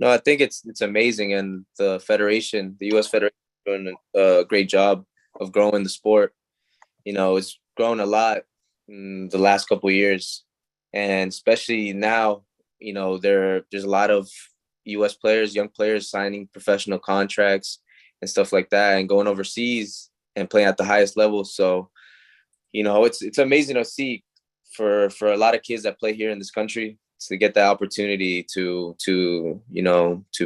No, I think it's amazing, and the federation, the U.S. Federation, is doing a great job of growing the sport. It's grown a lot in the last couple of years, and especially now, there's a lot of U.S. players, young players signing professional contracts and stuff like that, and going overseas and playing at the highest level. So, it's amazing to see for a lot of kids that play here in this country to get that opportunity to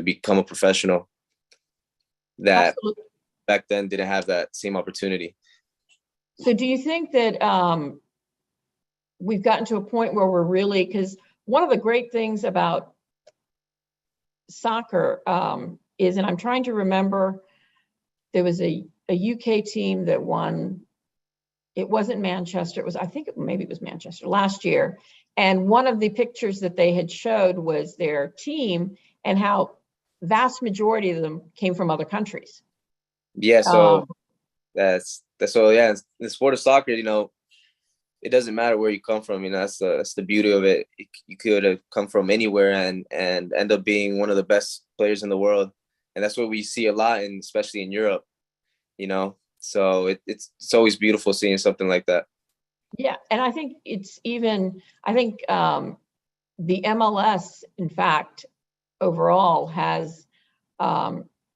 become a professional that Absolutely. back then didn't have that same opportunity. So do you think that we've gotten to a point where we're really, because one of the great things about soccer is, and I'm trying to remember, there was a UK team that won. It wasn't Manchester. It was, I think maybe it was Manchester last year. And one of the pictures that they had showed was their team and how vast majority of them came from other countries. Yeah. So that's so, yeah, the sport of soccer, it doesn't matter where you come from. That's the beauty of it. You could have come from anywhere and end up being one of the best players in the world. And that's what we see a lot, and especially in Europe, so it's always beautiful seeing something like that. Yeah. And I think the MLS, in fact, overall has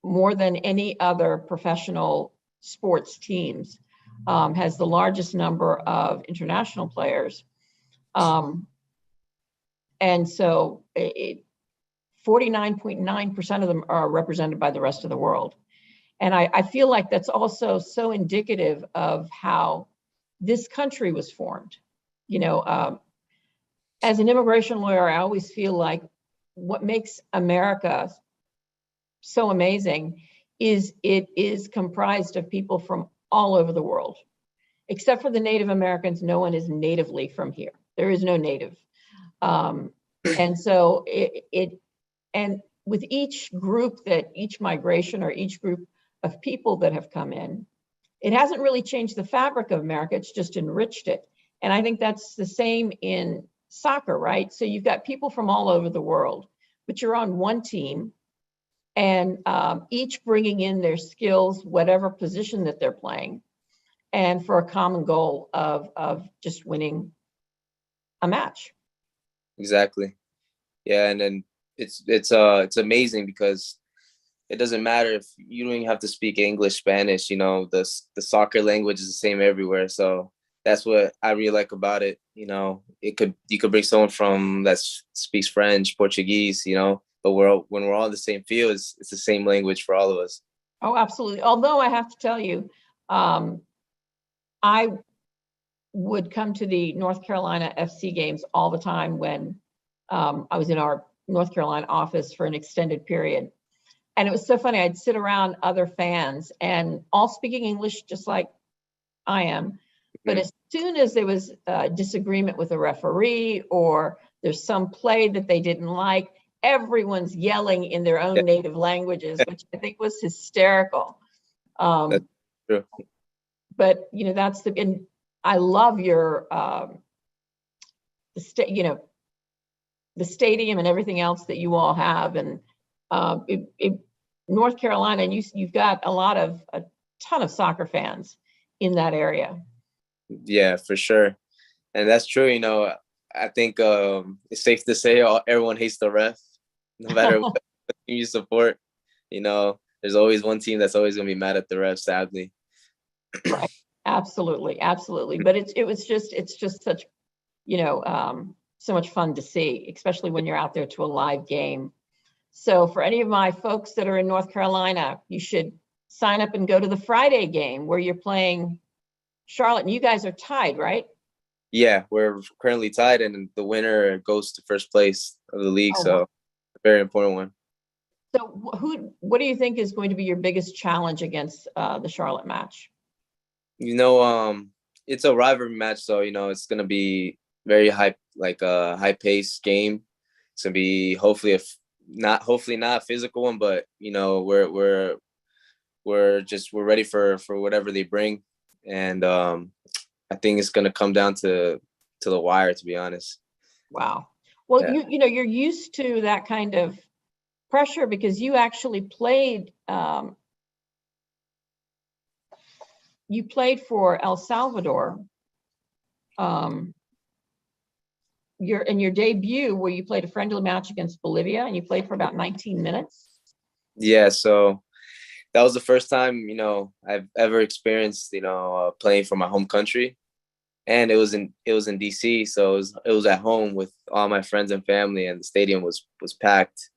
more than any other professional sports teams, has the largest number of international players. And so 49.9% of them are represented by the rest of the world. And I feel like that's also so indicative of how this country was formed. As an immigration lawyer, I always feel like what makes America so amazing is it is comprised of people from all over the world. Except for the Native Americans, no one is natively from here. There is no native. And so and with each migration or each group of people that have come in, it hasn't really changed the fabric of America, it's just enriched it. And I think that's the same in soccer, right? So you've got people from all over the world, but you're on one team, and each bringing in their skills, whatever position that they're playing, and for a common goal of just winning a match. Exactly. Yeah, and then it's amazing because it doesn't matter if you don't even have to speak English, Spanish. The soccer language is the same everywhere. So that's what I really like about it. You could bring someone from that speaks French, Portuguese, but when we're all in the same field, it's the same language for all of us. Oh, absolutely. Although I have to tell you, I would come to the North Carolina FC games all the time when I was in our North Carolina office for an extended period. And it was so funny. I'd sit around other fans and all speaking English, just like I am. But as soon as there was a disagreement with a referee or there's some play that they didn't like, everyone's yelling in their own native languages, which I think was hysterical. That's true. But and I love your the stadium and everything else that you all have, and North Carolina, and you've got a ton of soccer fans in that area. Yeah, for sure, and that's true. I think it's safe to say everyone hates the ref, no matter what team you support. There's always one team that's always gonna be mad at the ref, sadly. Right. Absolutely. But it's just such, so much fun to see, especially when you're out there to a live game. So for any of my folks that are in North Carolina, you should sign up and go to the Friday game where you're playing Charlotte, and you guys are tied, right? Yeah, we're currently tied, and the winner goes to first place of the league. So, a very important one. So what do you think is going to be your biggest challenge against the Charlotte match? It's a rivalry match, so it's gonna be very high paced game. It's gonna be hopefully not a physical one, but we're ready for whatever they bring, and I think it's gonna come down to the wire, to be honest. Wow. Well, yeah. You're used to that kind of pressure because you actually played. You played for El Salvador. Your debut, where you played a friendly match against Bolivia, and you played for about 19 minutes. Yeah, so that was the first time, I've ever experienced, playing for my home country, and it was in DC, so it was at home with all my friends and family, and the stadium was packed.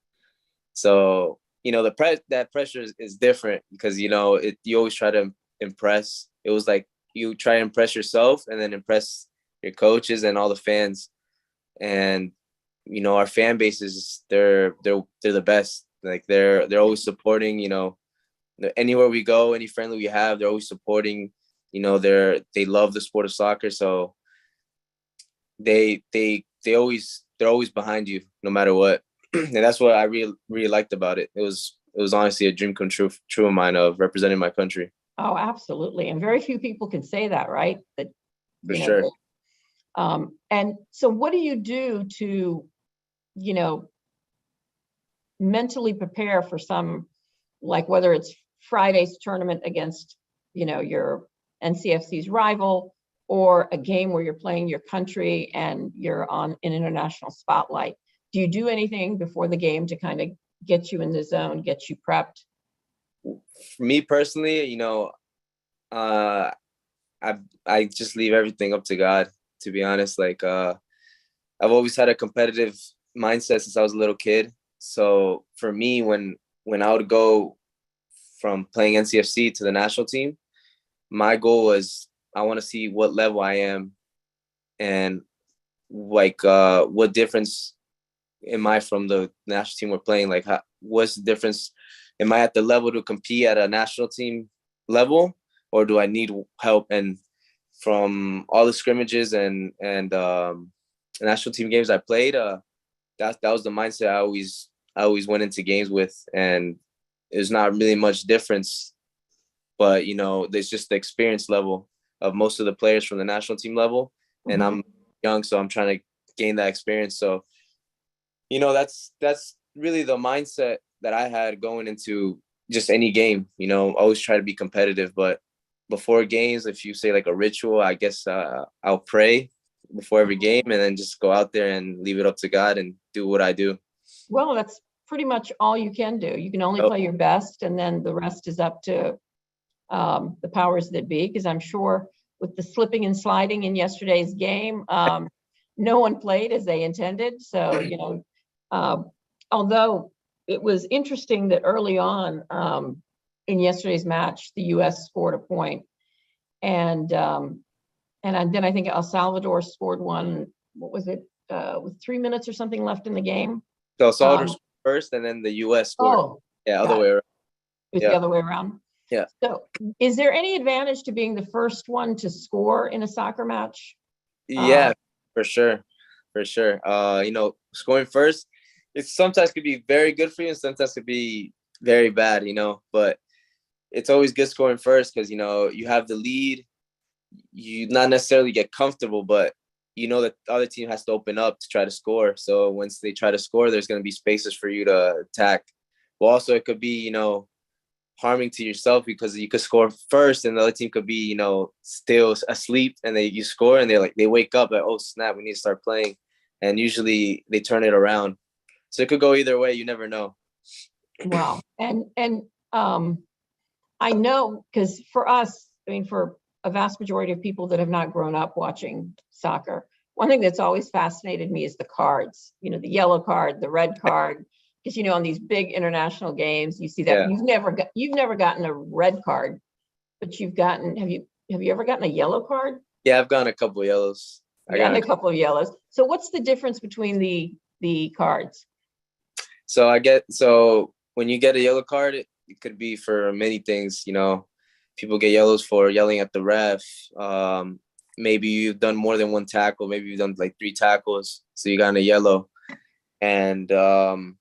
So that pressure is different because you always try to impress. It was like you try to impress yourself and then impress your coaches and all the fans, and our fan bases, they're the best. Like they're always supporting. Anywhere we go, any friendly we have, they're always supporting. They love the sport of soccer, so they're always behind you no matter what. And that's what I really liked about it. It was honestly a dream come true of mine of representing my country. Oh, absolutely. And very few people can say that, right? That, For sure. And so what do you do to, mentally prepare for some, like whether it's Friday's tournament against, your NCFC's rival, or a game where you're playing your country and you're on an international spotlight? Do you do anything before the game to kind of get you in the zone, get you prepped? For me personally, uh, I just leave everything up to God. To be honest, like I've always had a competitive mindset since I was a little kid. So for me, when I would go from playing NCFC to the national team, my goal was I want to see what level I am, and like what difference am I from the national team we're playing? Like, what's the difference? Am I at the level to compete at a national team level, or do I need help? And from all the scrimmages and national team games I played, that was the mindset I always went into games with, and there's not really much difference. But there's just the experience level of most of the players from the national team level, and Mhm. I'm young, so I'm trying to gain that experience. So that's really the mindset that I had going into just any game. Always try to be competitive, but before games, if you say like a ritual, I guess I'll pray before every game, and then just go out there and leave it up to God and do what I do. Well, that's pretty much all you can do. You can only Oh, play your best, and then the rest is up to the powers that be. Because I'm sure with the slipping and sliding in yesterday's game, no one played as they intended. So, although it was interesting that early on in yesterday's match, the U.S. scored a point, and then I think El Salvador scored one. What was it? With 3 minutes or something left in the game. so Salvador Um, scored first, and then the U.S. scored. oh, Yeah, other got way it. around. It was the Yeah, other way around. yeah, So, is there any advantage to being the first one to score in a soccer match? yeah, for sure, for sure. Scoring first, it sometimes could be very good for you, and sometimes could be very bad. But it's always good scoring first because you have the lead. You not necessarily get comfortable, but that the other team has to open up to try to score. So once they try to score, there's going to be spaces for you to attack. But also, it could be harming to yourself because you could score first, and the other team could be still asleep, and you score, and they wake up like, oh snap, we need to start playing, and usually they turn it around. So it could go either way. You never know. Wow. And I know, because for us, I mean, for a vast majority of people that have not grown up watching soccer, one thing that's always fascinated me is the cards. The yellow card, the red card. Because on these big international games, you see that Yeah, you've never gotten a red card, but have you ever gotten a yellow card? yeah. I've gotten a couple of yellows. You've I got gotten a a couple of yellows. So what's the difference between the cards? so when you get a yellow card, it could be for many things. People get yellows for yelling at the ref. Maybe you've done more than one tackle. Maybe you've done like 3 tackles, so you got a yellow. And and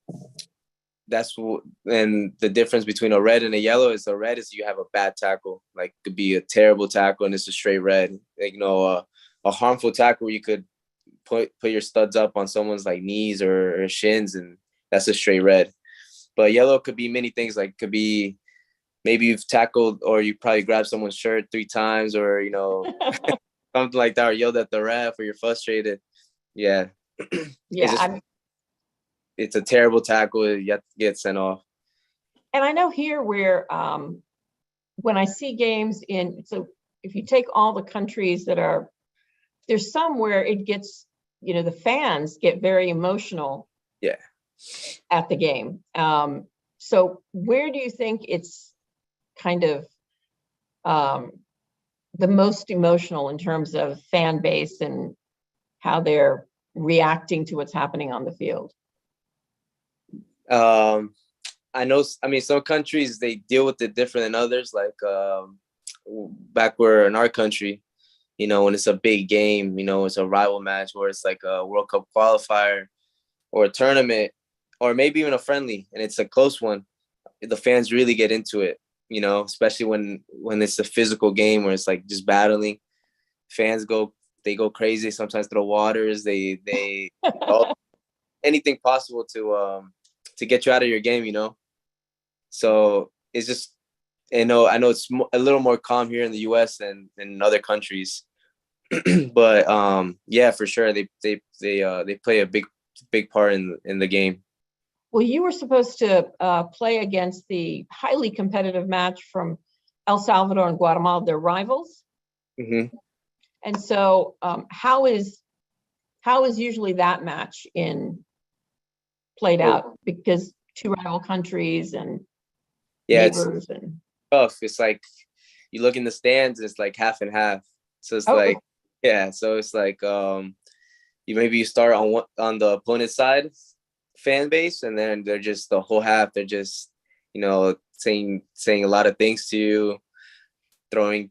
the difference between a red and a yellow is a red is you have a bad tackle, like could be a terrible tackle, and it's a straight red. Like a harmful tackle where you could put your studs up on someone's like knees or shins, and that's a straight red. But yellow could be many things. Like could be maybe you've tackled or you probably grabbed someone's shirt 3 times, or something like that, or yelled at the ref, or you're frustrated. Yeah, Yeah, it's a terrible tackle. You have to get sent off. and I know here where when I see games so if you take all the countries there's some where it gets, the fans get very emotional. Yeah. At the game. So where do you think it's kind of the most emotional in terms of fan base and how they're reacting to what's happening on the field? I know. I mean, some countries they deal with it different than others. Like back where in our country, when it's a big game, it's a rival match, or it's like a World Cup qualifier or a tournament, or maybe even a friendly, and it's a close one. The fans really get into it, especially when it's a physical game where it's like just battling. Fans go crazy. Sometimes throw waters. They anything possible to get you out of your game. So it's just, I know it's a little more calm here in the U.S. than in other countries, but yeah, for sure they play a big part in the game. Well, you were supposed to play against the highly competitive match from El Salvador and Guatemala, their rivals. Mm-hmm. And so, how is usually that match played out? Because two rival countries and neighbors it's tough. It's like you look in the stands, it's like half and half. So it's like, yeah. So it's like you start on the opponent's side fan base, and then they're just the whole half. They're just saying a lot of things to you, throwing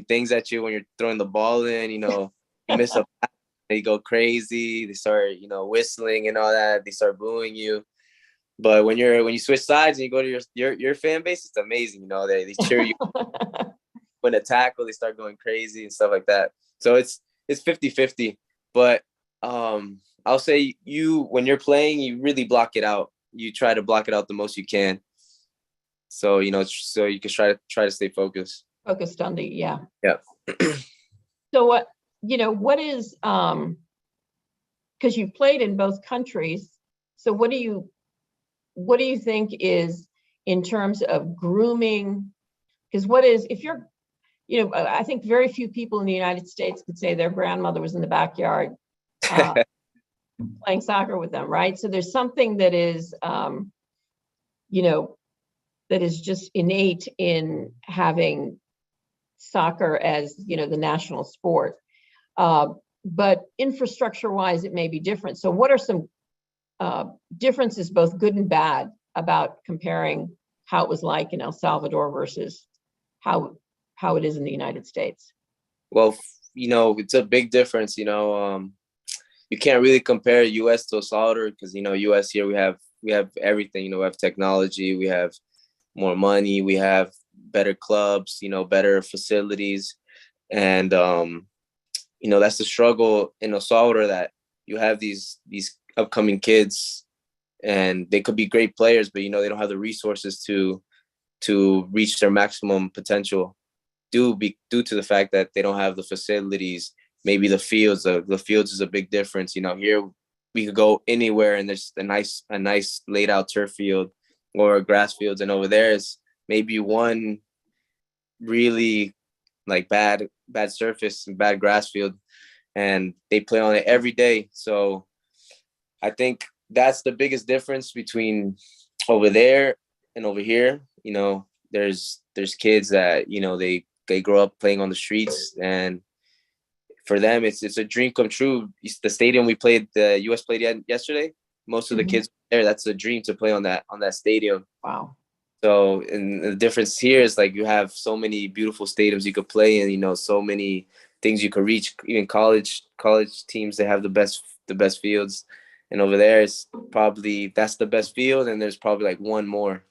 things at you when you're throwing the ball in. You miss a pass, they go crazy. They start whistling and all that. They start booing you. But when you switch sides and you go to your fan base, it's amazing. They cheer you. When a tackle, they start going crazy and stuff like that. So it's 50-50. But I'll say when you're playing, you really block it out. You try to block it out the most you can. So so you can try to stay focused. Focused on yeah. So what is because you've played in both countries. So what do you think is in terms of grooming? Because if you're, I think very few people in the United States could say their grandmother was in the backyard playing soccer with them, right? So there's something that is, that is just innate in having soccer as, the national sport. But infrastructure-wise, it may be different. So what are some differences, both good and bad, about comparing how it was like in El Salvador versus how it is in the United States? Well, it's a big difference. You can't really compare U.S. to El Salvador because U.S. here we have everything. We have technology, we have more money, we have better clubs, better facilities, and that's the struggle in El Salvador, that you have these upcoming kids, and they could be great players, but they don't have the resources to reach their maximum potential due to the fact that they don't have the facilities, maybe the fields. The fields is a big difference. Here we could go anywhere and there's a nice laid out turf field or grass fields, and over there is maybe one really like bad surface and bad grass field, and they play on it every day. So I think that's the biggest difference between over there and over here. There's kids that they grow up playing on the streets, and for them it's a dream come true. The stadium the US played yesterday, most of the kids there, that's a dream to play on that stadium. Wow. So, and the difference here is like you have so many beautiful stadiums you could play in, so many things you could reach. Even college teams, they have the best fields, and over there it's probably that's the best field, and there's probably like one more.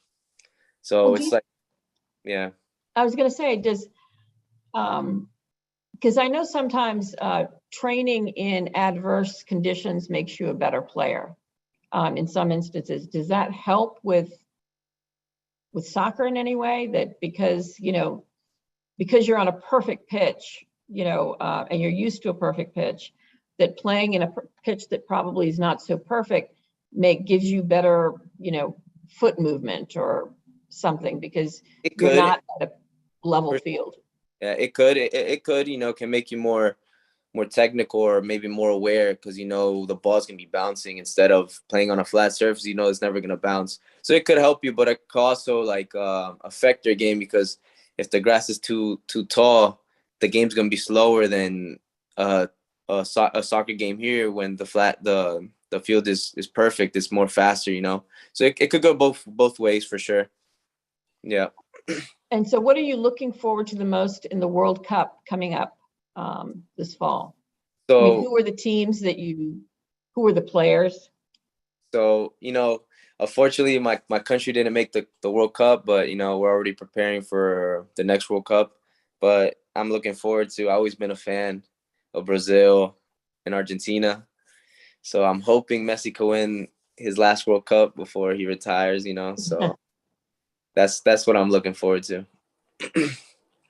So it's like, yeah. I was going to say, does because I know sometimes training in adverse conditions makes you a better player. In some instances, does that help with with soccer in any way, that because, because you're on a perfect pitch, and you're used to a perfect pitch, that playing in a pitch that probably is not so perfect gives you better, foot movement or something, because It you're could, not at a level for- field. yeah, it could, it could, can make you more technical or maybe more aware because the ball's gonna be bouncing instead of playing on a flat surface. It's never gonna bounce, so it could help you, but it could also like affect your game because if the grass is too tall, the game's gonna be slower than a soccer game here when the field is perfect. It's more faster, so it could go both ways for sure. Yeah. And so what are you looking forward to the most in the World Cup coming up this fall? I mean, So who are the teams who are the players? So, unfortunately, my country didn't make the World Cup, but, we're already preparing for the next World Cup. But I'm looking forward to, I've always been a fan of Brazil and Argentina. So I'm hoping Messi can win his last World Cup before he retires, So that's what I'm looking forward to.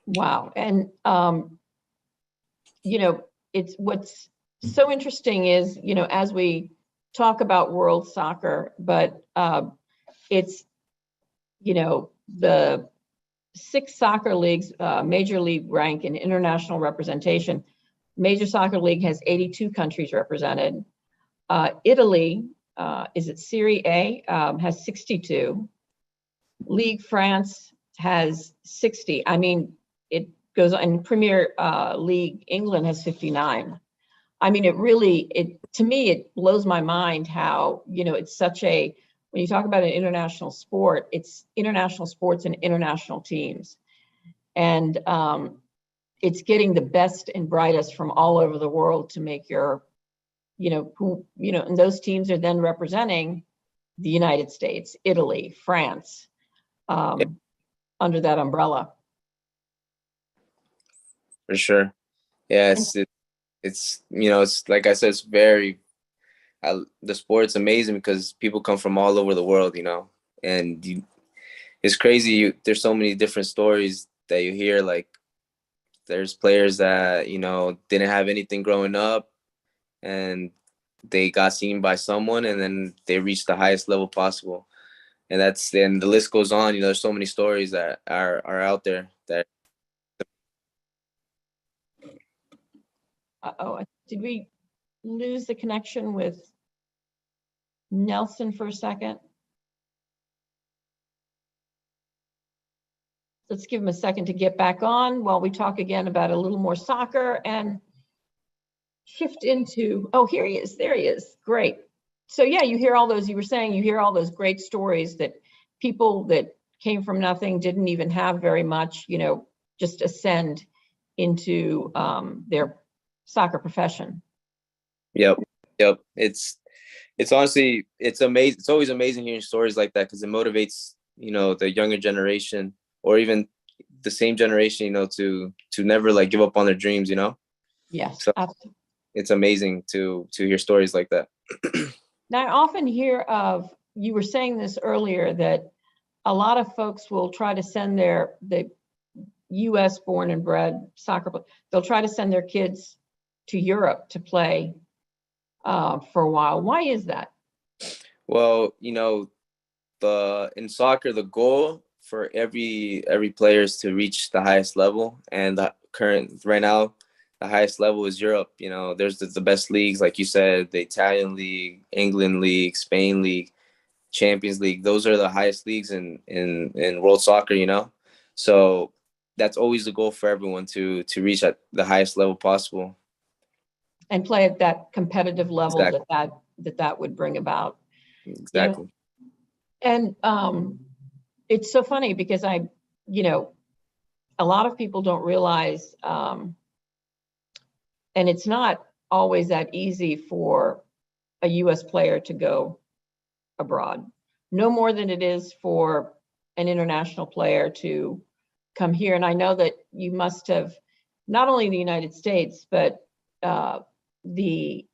Wow. And, it's what's so interesting is, as we talk about world soccer, but it's, the 6 soccer leagues, major league rank and international representation. Major Soccer League has 82 countries represented. Italy, is it Serie A, has 62. League France has 60. I mean, it goes on. Premier League England has 59. I mean, to me, it blows my mind how, it's such when you talk about an international sport, it's international sports and international teams. And it's getting the best and brightest from all over the world to make and those teams are then representing the United States, Italy, France, under that umbrella. For sure. Yeah, it's like I said, it's the sport's amazing because people come from all over the world, and it's crazy. There's so many different stories that you hear. Like there's players that didn't have anything growing up, and they got seen by someone, and then they reached the highest level possible. And then the list goes on. There's so many stories that are out there that. Did we lose the connection with Nelson for a second? Let's give him a second to get back on while we talk again about a little more soccer and shift into, here he is. There he is. Great. So yeah, you hear all those great stories that people that came from nothing, didn't even have very much, just ascend into their soccer profession. Yep. It's honestly, it's amazing. It's always amazing hearing stories like that because it motivates, the younger generation or even the same generation, to never like give up on their dreams, Yes, So absolutely. it's amazing to hear stories like that. Now, I often hear you were saying this earlier, that a lot of folks will try to send the US born and bred soccer, they'll try to send their kids to Europe to play for a while. Why is that? Well, in soccer, the goal for every player is to reach the highest level, and right now, the highest level is Europe. There's the best leagues, like you said, the Italian league, England league, Spain league, Champions League. Those are the highest leagues in world soccer. So that's always the goal for everyone to reach at the highest level possible. And play at that competitive level. Exactly. that would bring about. Exactly. And it's so funny because a lot of people don't realize, and it's not always that easy for a US player to go abroad, no more than it is for an international player to come here. And I know that you must have, not only in the United States, but the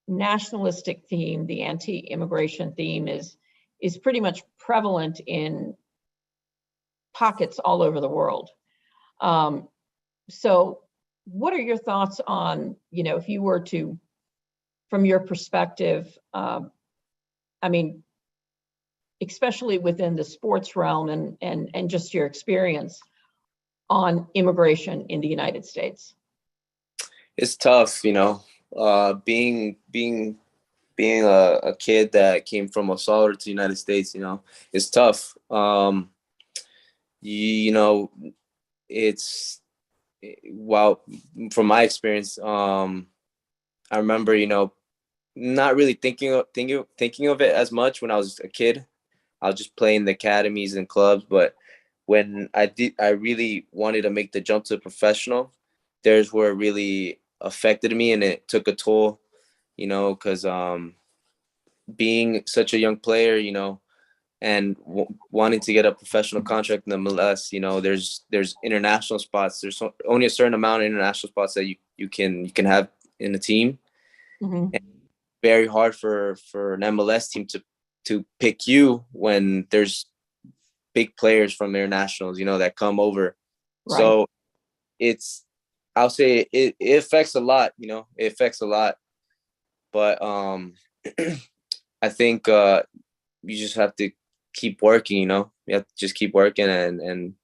nationalistic theme, the anti-immigration theme is pretty much prevalent in pockets all over the world. So what are your thoughts on, if you were to, from your perspective, I mean, especially within the sports realm and just your experience on immigration in the United States? It's tough, being a kid that came from El Salvador to the United States, it's tough. You know, it's well, from my experience, I remember, not really thinking of it as much when I was a kid. I was just playing the academies and clubs, but when I really wanted to make the jump to professional. There's where it really affected me, and it took a toll, because being such a young player, and wanting to get a professional contract in the MLS, there's international spots. There's only a certain amount of international spots that you can have in a team. Mm-hmm. And very hard for an MLS team to pick you when there's big players from internationals, that come over. Right. So I'll say it affects a lot, it affects a lot. But I think you just have to keep working, you have to just keep working and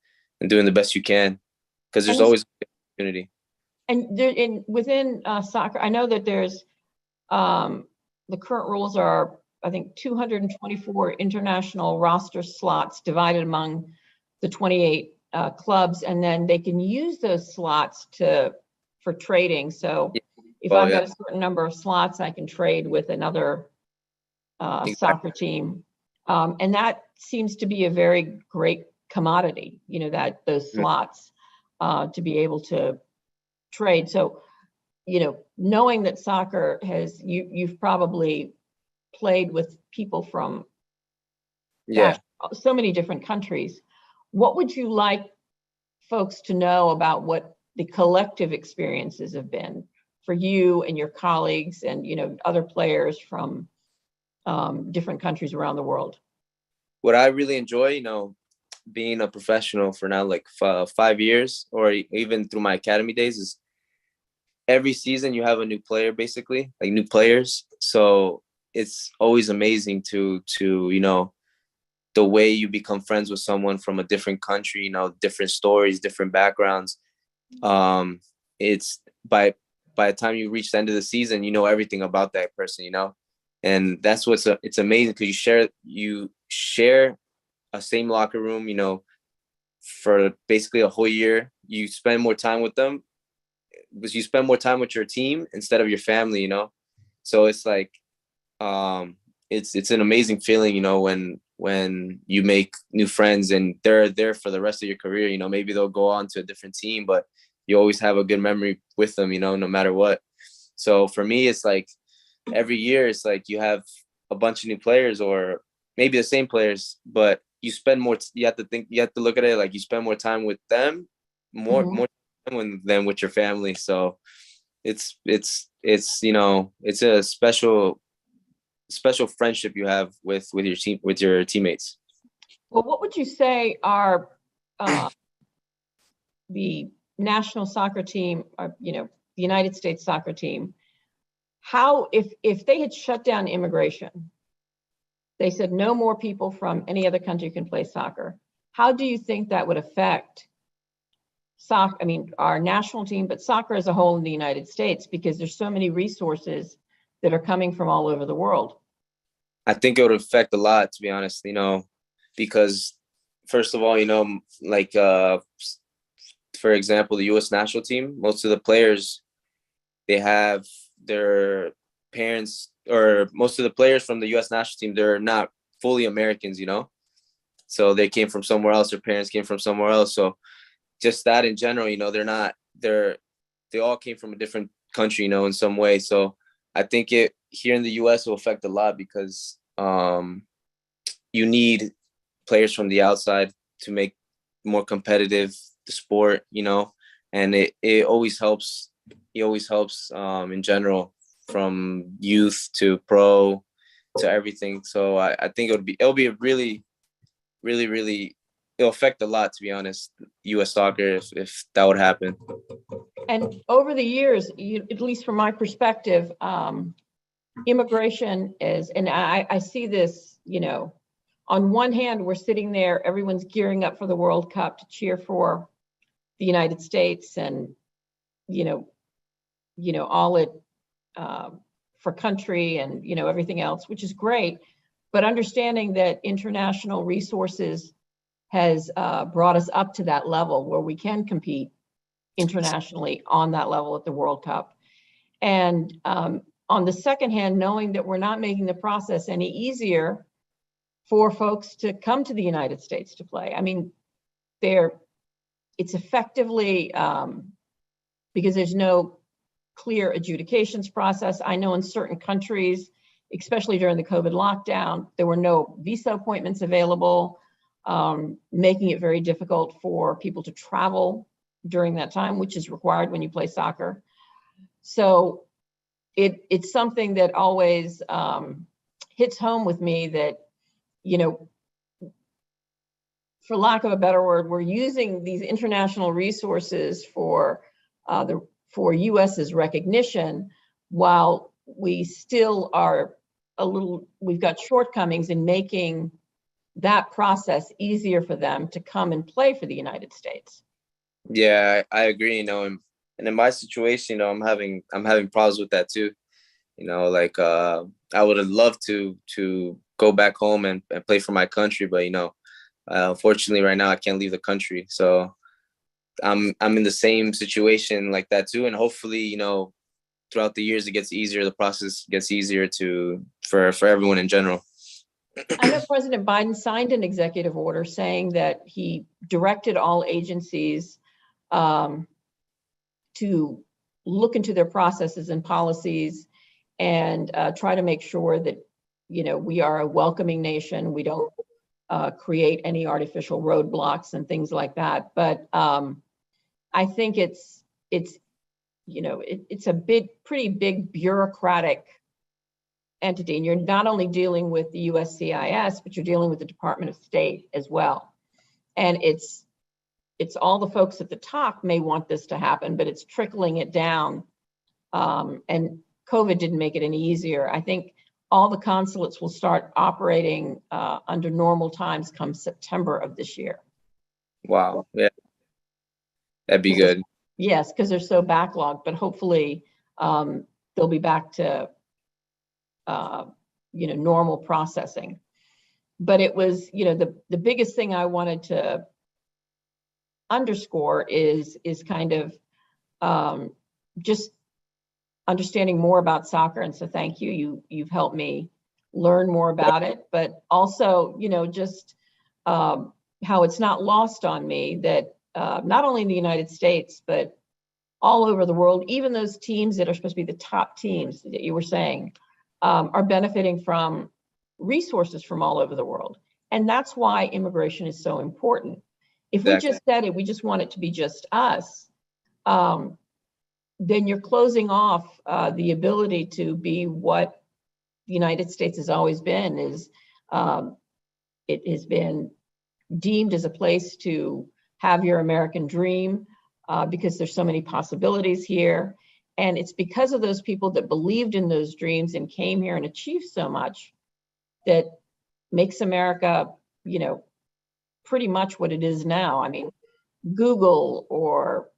doing the best you can, because there's always an opportunity. And within soccer, I know that there's the current rules are, I think, 224 international roster slots divided among the 28 clubs, and then they can use those slots for trading. So if I've got a certain number of slots, I can trade with another soccer team, and that seems to be a very great commodity. That those slots to be able to trade. So, knowing that soccer you've probably played with people from so many different countries. What would you like folks to know about what the collective experiences have been for you and your colleagues and, other players from different countries around the world? What I really enjoy, being a professional for now, like 5 years, or even through my academy days, is every season you have a new player, basically, like new players. So it's always amazing to the way you become friends with someone from a different country, different stories, different backgrounds. It's by the time you reach the end of the season, you know everything about that person, and that's it's amazing, because you share a same locker room, for basically a whole year. You spend more time with them because you spend more time with your team instead of your family, so it's like it's an amazing feeling, when you make new friends and they're there for the rest of your career. Maybe they'll go on to a different team, but you always have a good memory with them, no matter what. So for me, it's like every year it's like you have a bunch of new players, or maybe the same players, but you spend more. You have to look at it like you spend more time with them, more time than with your family. So it's it's a special friendship you have with your team, with your teammates. Well, what would you say are the national soccer team, or, the United States soccer team, how, if they had shut down immigration, they said no more people from any other country can play soccer, how do you think that would affect soccer? I mean, our national team, but soccer as a whole in the United States, because there's so many resources that are coming from all over the world. I think it would affect a lot, to be honest, because first of all, like, for example, the U.S. national team, most of the players, they have their parents, or most of the players from the U.S. national team, they're not fully Americans, so they came from somewhere else. Their parents came from somewhere else. So just that in general, they all came from a different country, in some way. So I think it here in the U.S. will affect a lot, because you need players from the outside to make more competitive the sport, and it always helps. It always helps in general, from youth to pro to everything. So I think it'll be a really, really, really it'll affect a lot, to be honest, U.S. soccer if that would happen. And over the years, at least from my perspective, immigration is, and I see this, on one hand, we're sitting there, everyone's gearing up for the World Cup to cheer for the United States and, all it for country and, everything else, which is great. But understanding that international resources has brought us up to that level where we can compete internationally on that level at the World Cup. And on the second hand, knowing that we're not making the process any easier for folks to come to the United States to play. I mean, it's effectively, because there's no clear adjudications process. I know in certain countries, especially during the COVID lockdown, there were no visa appointments available, making it very difficult for people to travel during that time, which is required when you play soccer. So it's something that always hits home with me that, for lack of a better word, we're using these international resources for US's recognition, while we still are we've got shortcomings in making that process easier for them to come and play for the United States. Yeah, I agree, and in my situation, I'm having problems with that too. I would have loved to go back home and play for my country, but unfortunately right now I can't leave the country. So I'm in the same situation like that too, and hopefully throughout the years it gets easier. The process gets easier for everyone in general. I know President Biden signed an executive order saying that he directed all agencies to look into their processes and policies and try to make sure that we are a welcoming nation. We don't create any artificial roadblocks and things like that. But I think it's a pretty big bureaucratic entity, and you're not only dealing with the USCIS, but you're dealing with the Department of State as well. And it's all the folks at the top may want this to happen, but it's trickling it down. And COVID didn't make it any easier. I think all the consulates will start operating under normal times come September of this year. Wow. Yeah. That'd be good. Yes, because they're so backlogged, but hopefully they'll be back to normal processing. But it was, the biggest thing I wanted to underscore is kind of just understanding more about soccer. And so thank you. You've helped me learn more about it, but also, just how it's not lost on me that not only in the United States, but all over the world, even those teams that are supposed to be the top teams that you were saying, are benefiting from resources from all over the world. And that's why immigration is so important. If we just said it, we just want it to be just us, then you're closing off the ability to be what the United States has always been. It has been deemed as a place to have your American dream because there's so many possibilities here. And it's because of those people that believed in those dreams and came here and achieved so much that makes America, pretty much what it is now. I mean, Google or,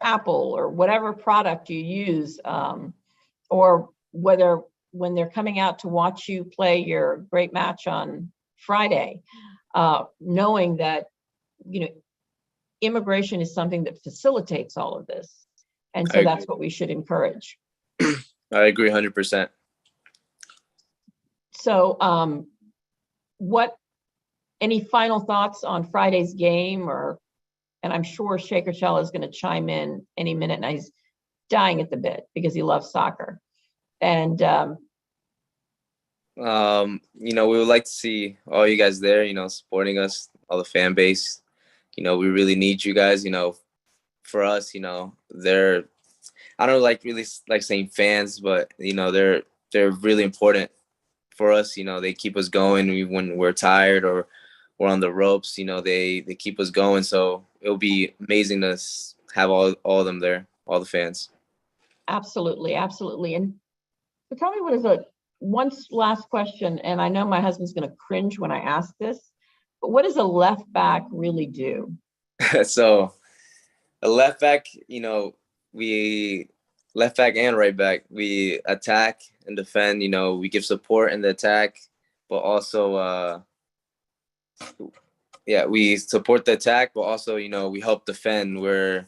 Apple or whatever product you use, or whether when they're coming out to watch you play your great match on Friday, knowing that, immigration is something that facilitates all of this. And so that's what we should encourage. I agree 100%. So any final thoughts on Friday's game? And I'm sure Shaker Challa is going to chime in any minute, and he's dying at the bit because he loves soccer. And we would like to see all you guys there, supporting us, all the fan base. We really need you guys, for us, they're, I don't really like saying fans, but they're really important for us. They keep us going when we're tired or we're on the ropes. You know, they keep us going. So it'll be amazing to have all of them there, all the fans. Absolutely, absolutely. And so tell me, what is one last question, and I know my husband's going to cringe when I ask this, but what does a left back really do? So a left back, you know, we left back and right back, we attack and defend. You know, we give support in the attack, but also yeah, we support the attack, but also, you know, we help defend. We're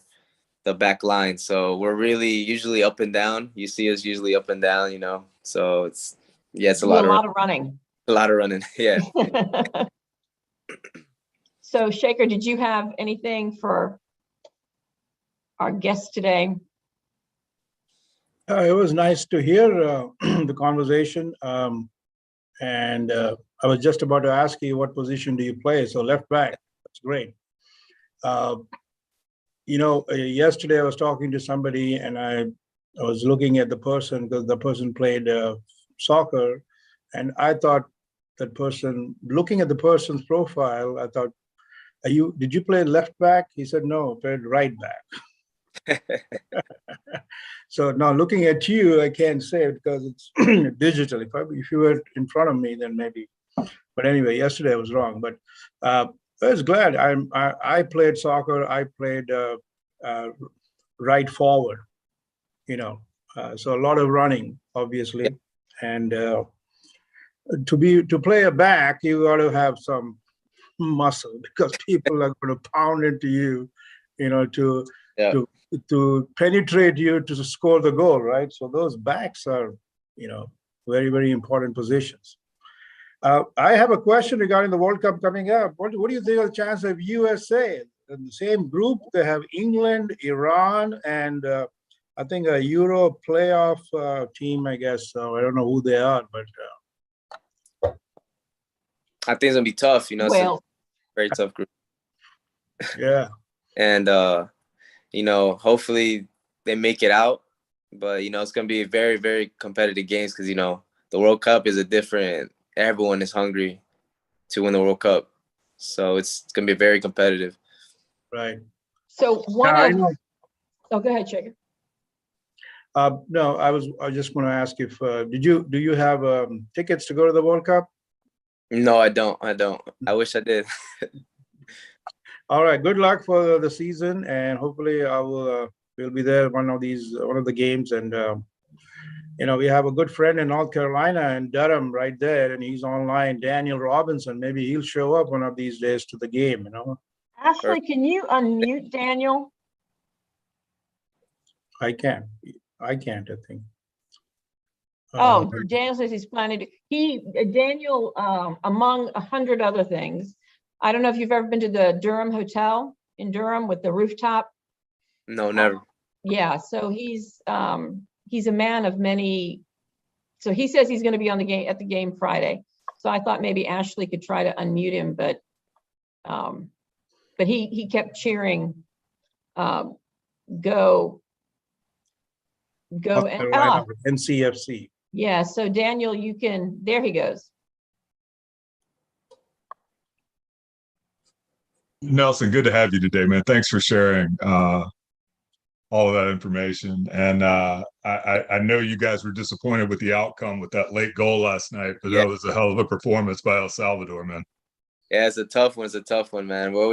the back line, so we're really usually up and down. You see us usually up and down, you know. So it's a Do a lot of running. A lot of running, yeah. So Shaker, did you have anything for our guest today? It was nice to hear the conversation. And I was just about to ask you, what position do you play? So left back, that's great. You know, yesterday I was talking to somebody and I was looking at the person, because the person played soccer. And I thought that person, looking at the person's profile, I thought, did you play left back? He said, no, I played right back. So now looking at you, I can't say it because it's digital. If you were in front of me, then maybe. But anyway, yesterday I was wrong. But I was glad. I played soccer. I played right forward. You know, so a lot of running, obviously, and to play a back, you got to have some muscle, because people are going to pound into you, you know, to penetrate you to score the goal, right? So those backs are, you know, very, very important positions. I have a question regarding the World Cup coming up. What do you think of the chance of USA? In the same group, they have England, Iran, and I think a Euro playoff team, I guess. So I don't know who they are, but I think it's gonna be tough. You know, well, it's a very tough group. Yeah. And you know, hopefully they make it out. But you know, it's gonna be very, very competitive games, because you know the World Cup is a different. Everyone is hungry to win the World Cup, so it's gonna be very competitive. Right. So oh, go ahead, Shaker. No, I was just going to ask if do you have tickets to go to the World Cup? No, I don't. I wish I did. All right. Good luck for the season, and hopefully I will. We'll be there one of the games, and you know, we have a good friend in North Carolina and Durham right there, and he's online, Daniel Robinson. Maybe he'll show up one of these days to the game. You know. Ashley, can you unmute Daniel? I can't. I think. Oh, Daniel says he's planning to. Daniel, among 100 other things, I don't know if you've ever been to the Durham Hotel in Durham with the rooftop. No, never. Yeah, so he's a man of many. So he says he's going to be on the game Friday. So I thought maybe Ashley could try to unmute him, but he kept cheering, go and NCFC. Yeah, so Daniel, you can. There he goes. Nelson, good to have you today, man. Thanks for sharing all of that information. And I know you guys were disappointed with the outcome with that late goal last night, but that was a hell of a performance by El Salvador, man. Yeah, it's a tough one, man. We're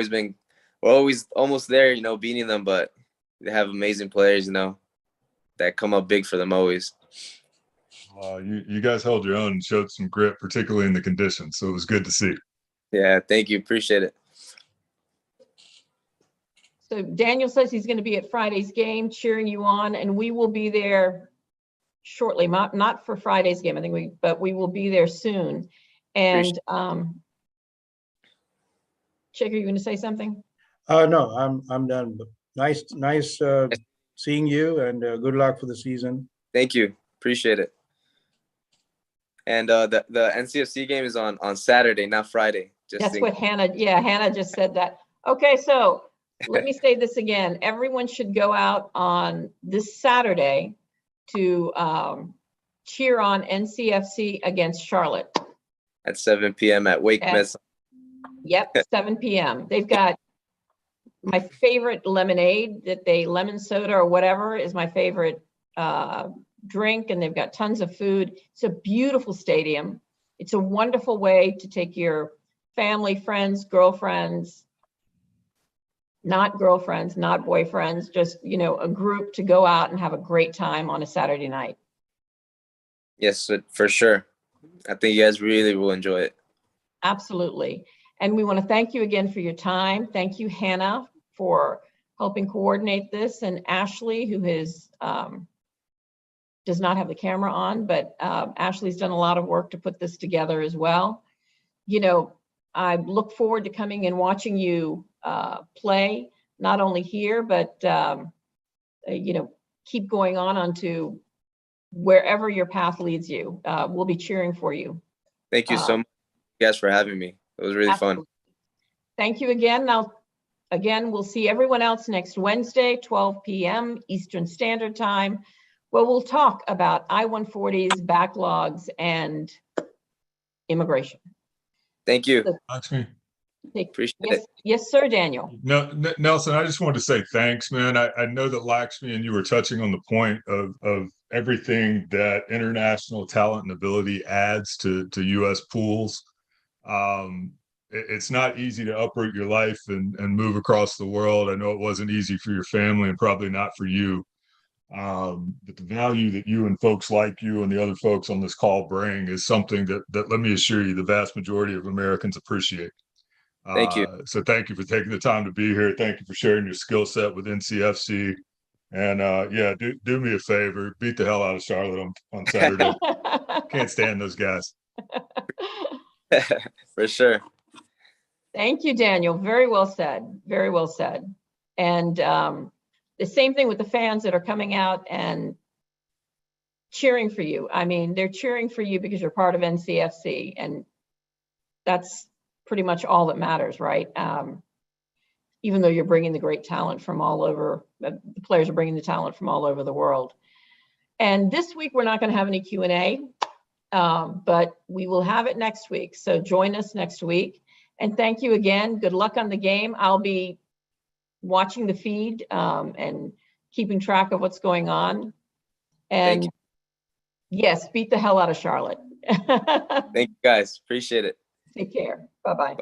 always almost there, you know, beating them, but they have amazing players, you know, that come up big for them always. You guys held your own and showed some grit, particularly in the conditions. So it was good to see. Yeah, thank you. Appreciate it. So Daniel says he's going to be at Friday's game cheering you on, and we will be there shortly. Not for Friday's game, I think but we will be there soon. And Shaker, you going to say something? No, I'm done. Nice seeing you, and good luck for the season. Thank you. Appreciate it. And the NCFC game is on Saturday, not Friday. That's what Hannah. Yeah, Hannah just said that. Okay, so let me say this again. Everyone should go out on this Saturday to cheer on NCFC against Charlotte at 7 p.m. at Wake Mess. Yep, 7 p.m. They've got my favorite lemonade lemon soda or whatever is my favorite drink, and they've got tons of food. It's a beautiful stadium. It's a wonderful way to take your family, friends, girlfriends, not boyfriends, just, a group to go out and have a great time on a Saturday night. Yes, for sure. I think you guys really will enjoy it. Absolutely. And we want to thank you again for your time. Thank you, Hannah, for helping coordinate this, and Ashley, who does not have the camera on, but Ashley's done a lot of work to put this together as well. I look forward to coming and watching you play, not only here, but keep going on onto wherever your path leads you. We'll be cheering for you. Thank you so much, guys, for having me. It was really fun. Thank you again. Now, we'll see everyone else next Wednesday, 12 p.m. Eastern Standard Time, where we'll talk about I-140s, backlogs, and immigration. Thank you. Lakshmi. Appreciate it. Yes, sir, Daniel. No, Nelson, I just wanted to say thanks, man. I know that Lakshmi and you were touching on the point of everything that international talent and ability adds to U.S. pools. It's not easy to uproot your life and move across the world. I know it wasn't easy for your family and probably not for you. But the value that you and folks like you and the other folks on this call bring is something that let me assure you, the vast majority of Americans appreciate. Thank you. So thank you for taking the time to be here. Thank you for sharing your skill set with NCFC. And do me a favor, beat the hell out of Charlotte on Saturday. Can't stand those guys. For sure. Thank you, Daniel. Very well said. Very well said. And the same thing with the fans that are coming out and cheering for you. I mean, they're cheering for you because you're part of NCFC, and that's pretty much all that matters, right? Even though you're bringing the great talent from all over, the players are bringing the talent from all over the world. And this week, we're not going to have any Q&A, but we will have it next week. So join us next week. And thank you again. Good luck on the game. I'll be watching the feed and keeping track of what's going on. And yes, beat the hell out of Charlotte. Thank you, guys. Appreciate it. Take care. Bye-bye.